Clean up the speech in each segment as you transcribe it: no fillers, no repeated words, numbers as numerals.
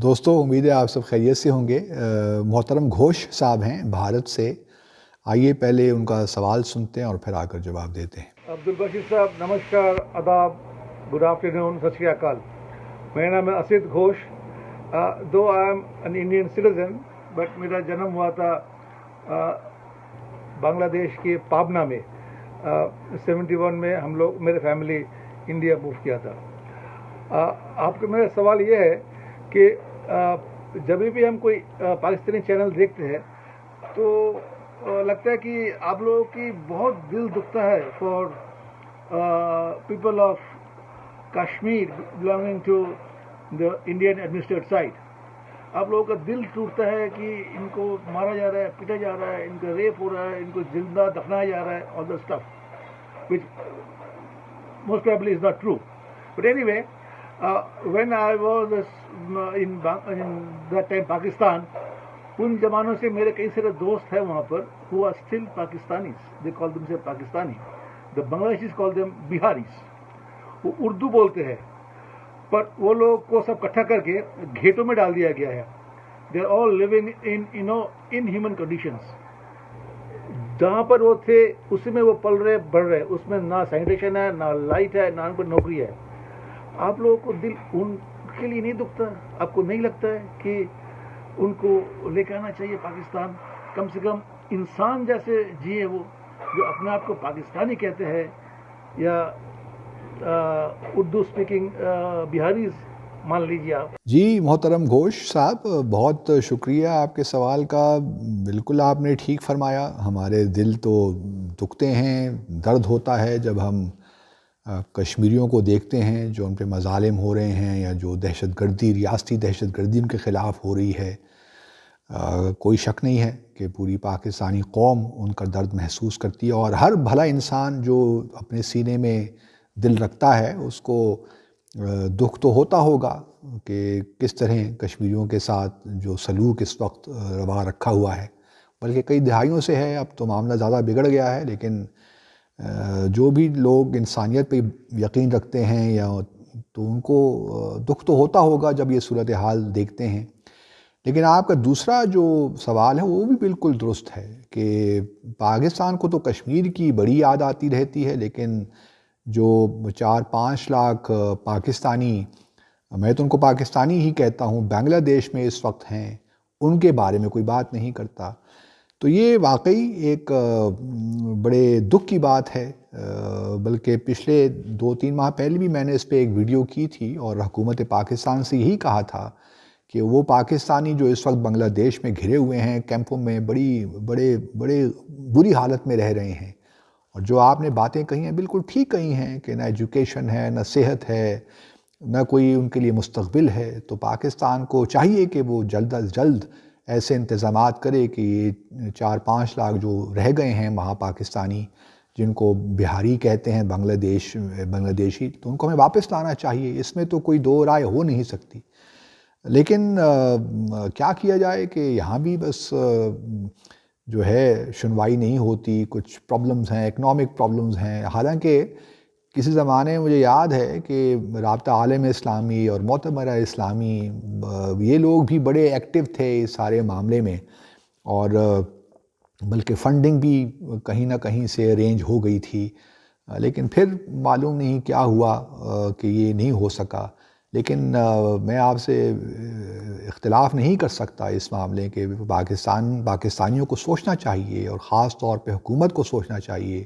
دوستو امید ہے آپ سب خیریت سے ہوں گے۔ محترم گھوش صاحب ہیں بھارت سے، آئیے پہلے ان کا سوال سنتے ہیں اور پھر آ کر جواب دیتے ہیں۔ عبدالبشیر صاحب نمسکار، آداب، گڈ آفٹرنون، ست شری اکال۔ میرا نام ہے اسد گھوش۔ دو I am an Indian citizen, but میرا جنم ہوا تھا بنگلہ دیش کے پابنا میں۔ 71 میں ہم لوگ، میرے فیملی انڈیا موو کیا تھا۔ آپ کا میرا سوال یہ ہے کہ جب بھی ہم کوئی پاکستانی چینل دیکھتے ہیں تو لگتا ہے کہ آپ لوگوں کی بہت دل دکھتا ہے for people of Kashmir belonging to the Indian administrate side. آپ لوگوں کا دل ٹوٹتا ہے کہ ان کو مارا جا رہا ہے، پیٹا جا رہا ہے، ان کا ریپ ہو رہا ہے، ان کو زندہ دفنایا جا رہا ہے، all the stuff which most probably is not true. But anyway, when I was in that time Pakistan, ان زمانوں سے میرے کئی سارے دوست ہیں وہاں پر who are still Pakistanis. They call themselves Pakistani. The Bangladeshis call them Biharis. وہ اردو بولتے ہیں، پر وہ لوگ کو سب اکٹھا کر کے گھیٹوں میں ڈال دیا گیا ہے. They are all living in inhuman conditions. جہاں پر وہ تھے اسی میں وہ پل رہے بڑھ رہے، اس میں نہ سینیٹیشن ہے، نہ لائٹ ہے، نہ ان کو نوکری ہے. آپ لوگوں کو دل ان کے لیے نہیں دکھتا؟ آپ کو نہیں لگتا ہے کہ ان کو لے کے آنا چاہیے پاکستان؟ کم سے کم انسان جیسے جیے وہ، جو اپنے آپ کو پاکستانی کہتے ہیں یا اردو اسپیکنگ بہاریز مان لیجیے آپ۔ جی محترم گھوش صاحب، بہت شکریہ آپ کے سوال کا۔ بالکل آپ نے ٹھیک فرمایا، ہمارے دل تو دکھتے ہیں، درد ہوتا ہے جب ہم کشمیریوں کو دیکھتے ہیں جو ان پہ مظالم ہو رہے ہیں یا جو دہشت گردی، ریاستی دہشت گردی ان کے خلاف ہو رہی ہے۔ کوئی شک نہیں ہے کہ پوری پاکستانی قوم ان کا درد محسوس کرتی ہے، اور ہر بھلا انسان جو اپنے سینے میں دل رکھتا ہے اس کو دکھ تو ہوتا ہوگا کہ کس طرح کشمیریوں کے ساتھ جو سلوک اس وقت روا رکھا ہوا ہے، بلکہ کئی دہائیوں سے ہے، اب تو معاملہ زیادہ بگڑ گیا ہے، لیکن جو بھی لوگ انسانیت پہ یقین رکھتے ہیں یا تو ان کو دکھ تو ہوتا ہوگا جب یہ صورتحال دیکھتے ہیں۔ لیکن آپ کا دوسرا جو سوال ہے وہ بھی بالکل درست ہے کہ پاکستان کو تو کشمیر کی بڑی یاد آتی رہتی ہے، لیکن جو 4-5 لاکھ پاکستانی، میں تو ان کو پاکستانی ہی کہتا ہوں، بنگلہ دیش میں اس وقت ہیں، ان کے بارے میں کوئی بات نہیں کرتا۔ تو یہ واقعی ایک بڑے دکھ کی بات ہے، بلکہ پچھلے 2-3 ماہ پہلے بھی میں نے اس پہ ایک ویڈیو کی تھی اور حکومت پاکستان سے یہی کہا تھا کہ وہ پاکستانی جو اس وقت بنگلہ دیش میں گھرے ہوئے ہیں، کیمپوں میں بڑے بری حالت میں رہ رہے ہیں، اور جو آپ نے باتیں کہی ہیں بالکل ٹھیک کہی ہیں کہ نہ ایجوکیشن ہے، نہ صحت ہے، نہ کوئی ان کے لیے مستقبل ہے۔ تو پاکستان کو چاہیے کہ وہ جلد از جلد ایسے انتظامات کرے کہ یہ 4-5 لاکھ جو رہ گئے ہیں وہاں پاکستانی، جن کو بہاری کہتے ہیں بنگلہ دیشی، تو ان کو ہمیں واپس لانا چاہیے، اس میں تو کوئی دو رائے ہو نہیں سکتی۔ لیکن کیا کیا جائے کہ یہاں بھی بس جو ہے سنوائی نہیں ہوتی، کچھ پرابلمز ہیں، اکنامک پرابلمز ہیں۔ حالانکہ کسی زمانے میں مجھے یاد ہے کہ رابطہ عالم اسلامی اور معتمرہ اسلامی، یہ لوگ بھی بڑے ایکٹیو تھے اس سارے معاملے میں، اور بلکہ فنڈنگ بھی کہیں نہ کہیں سے ارینج ہو گئی تھی، لیکن پھر معلوم نہیں کیا ہوا کہ یہ نہیں ہو سکا۔ لیکن میں آپ سے اختلاف نہیں کر سکتا اس معاملے کے، پاکستانیوں کو سوچنا چاہیے، اور خاص طور پہ حکومت کو سوچنا چاہیے،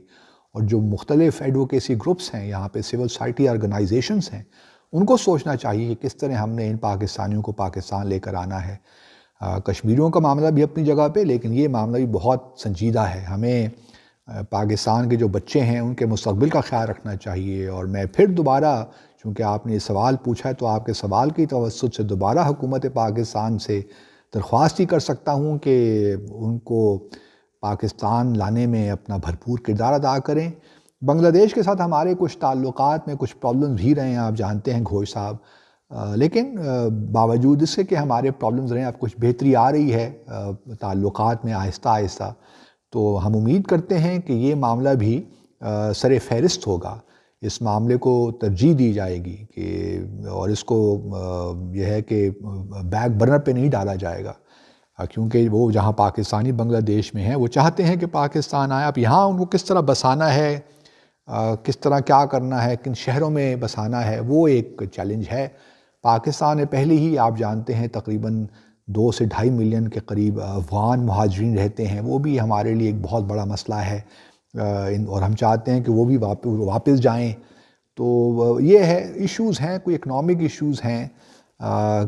اور جو مختلف ایڈوکیسی گروپس ہیں یہاں پہ، سول سوسائٹی آرگنائزیشنز ہیں، ان کو سوچنا چاہیے کہ کس طرح ہم نے ان پاکستانیوں کو پاکستان لے کر آنا ہے۔ کشمیریوں کا معاملہ بھی اپنی جگہ پہ، لیکن یہ معاملہ بھی بہت سنجیدہ ہے۔ ہمیں پاکستان کے جو بچے ہیں ان کے مستقبل کا خیال رکھنا چاہیے، اور میں پھر دوبارہ، چونکہ آپ نے یہ سوال پوچھا ہے تو آپ کے سوال کی توسط سے دوبارہ حکومت پاکستان سے درخواست ہی کر سکتا ہوں کہ ان کو پاکستان لانے میں اپنا بھرپور کردار ادا کریں۔ بنگلہ دیش کے ساتھ ہمارے کچھ تعلقات میں کچھ پرابلمز بھی رہے ہیں، آپ جانتے ہیں گھوش صاحب، لیکن باوجود اس کے کہ ہمارے پرابلمز رہے ہیں، اب کچھ بہتری آ رہی ہے تعلقات میں آہستہ آہستہ۔ تو ہم امید کرتے ہیں کہ یہ معاملہ بھی سر فہرست ہوگا، اس معاملے کو ترجیح دی جائے گی کہ اور اس کو یہ ہے کہ بیک برنر پہ نہیں ڈالا جائے گا، کیونکہ وہ جہاں پاکستانی بنگلہ دیش میں ہیں وہ چاہتے ہیں کہ پاکستان آئے. اب یہاں ان کو کس طرح بسانا ہے، کس طرح کیا کرنا ہے، کن شہروں میں بسانا ہے، وہ ایک چیلنج ہے. پاکستان میں پہلے ہی آپ جانتے ہیں تقریباً 2 سے 2.5 ملین کے قریب افغان مہاجرین رہتے ہیں. وہ بھی ہمارے لیے ایک بہت بڑا مسئلہ ہے، اور ہم چاہتے ہیں کہ وہ بھی واپس جائیں. تو یہ ہے، ایشوز ہیں، کوئی اکنامک ایشوز ہیں،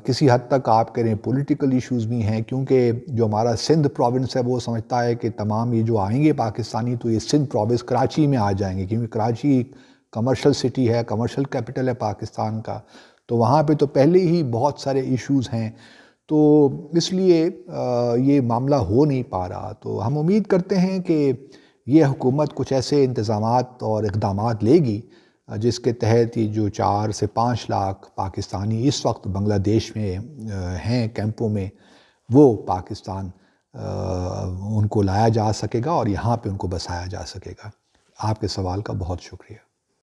کسی حد تک آپ کہہ رہے ہیں پولیٹیکل ایشوز بھی ہیں، کیونکہ جو ہمارا سندھ پروونس ہے وہ سمجھتا ہے کہ تمام یہ جو آئیں گے پاکستانی تو یہ سندھ پروونس کراچی میں آ جائیں گے، کیونکہ کراچی کمرشل سٹی ہے، کمرشل کیپٹل ہے پاکستان کا. تو وہاں پہ تو پہلے ہی بہت سارے ایشوز ہیں، تو اس لیے یہ معاملہ ہو نہیں پا رہا. تو ہم امید کرتے ہیں کہ یہ حکومت کچھ ایسے انتظامات اور اقدامات لے گی جس کے تحت یہ جو 4 سے 5 لاکھ پاکستانی اس وقت بنگلہ دیش میں ہیں کیمپوں میں، وہ پاکستان ان کو لایا جا سکے گا اور یہاں پہ ان کو بسایا جا سکے گا. آپ کے سوال کا بہت شکریہ.